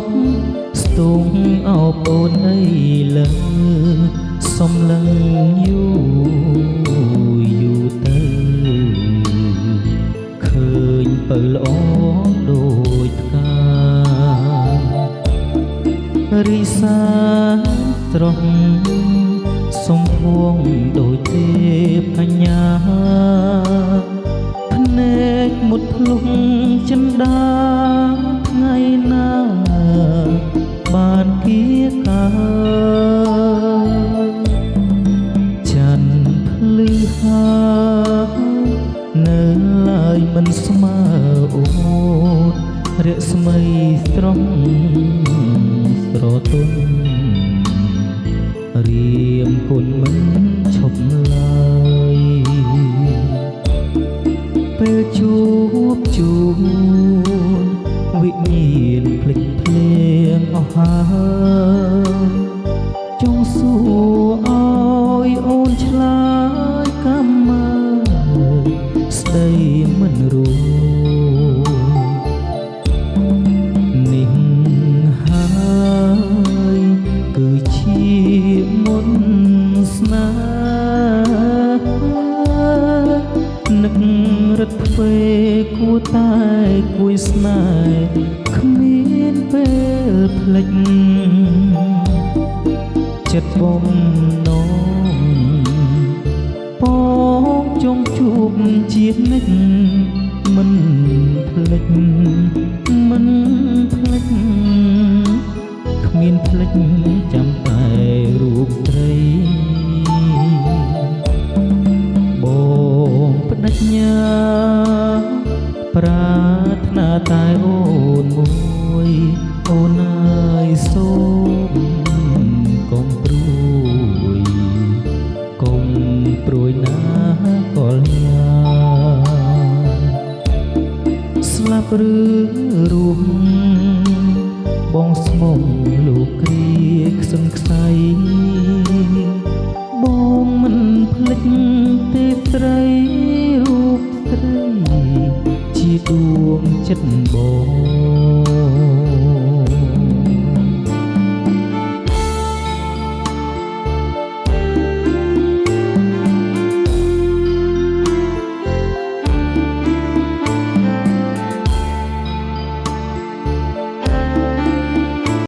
កស្ទងអោបអូនអីលើសំឡឹងយូរទៅឃើញបើល្អដូចផ្ការីសាត្រង់សំភួងដូចទេពកញ្ញាភ្នែកមុតភ្លុងចិន្តាថ្ងៃណាបានគៀកាច័ន្ទភ្លឺហើយនៅឡើយមិនស្មើអូនរស្មីស្រស់ស្រទន់រៀមគុណមិនឈប់ឡើយពេលជួបជុំវិញ្ញាណភ្លេចភ្លៀងអស់ហើយចង់សួរឲ្យអូនឆ្លើយកម្មមើស្ដីមិនรู้នេះហើយគឺជាមុនស្នេហ៍នឹករត់ទ្វេគួរតែគួយស្នេហ៍គ្មានពេលភ្លេចចិត្តបំណងបងចង់ជួបជានិច្ចមិនភ្លេចមិនភ្លេចគ្មានភ្លេចចាំតែរូបត្រីបងបដិញ្ញាប្រាថ្នាតែអូនមួយអូនហើយសូមកុំព្រួយណាកលញាស្លាប់ឬរួមបងស្មុំលោកគ្រាខ្សឹងខ្សៃបងមិនភ្លេចទេស្រីរូបស្រីជាដួងចិត្ត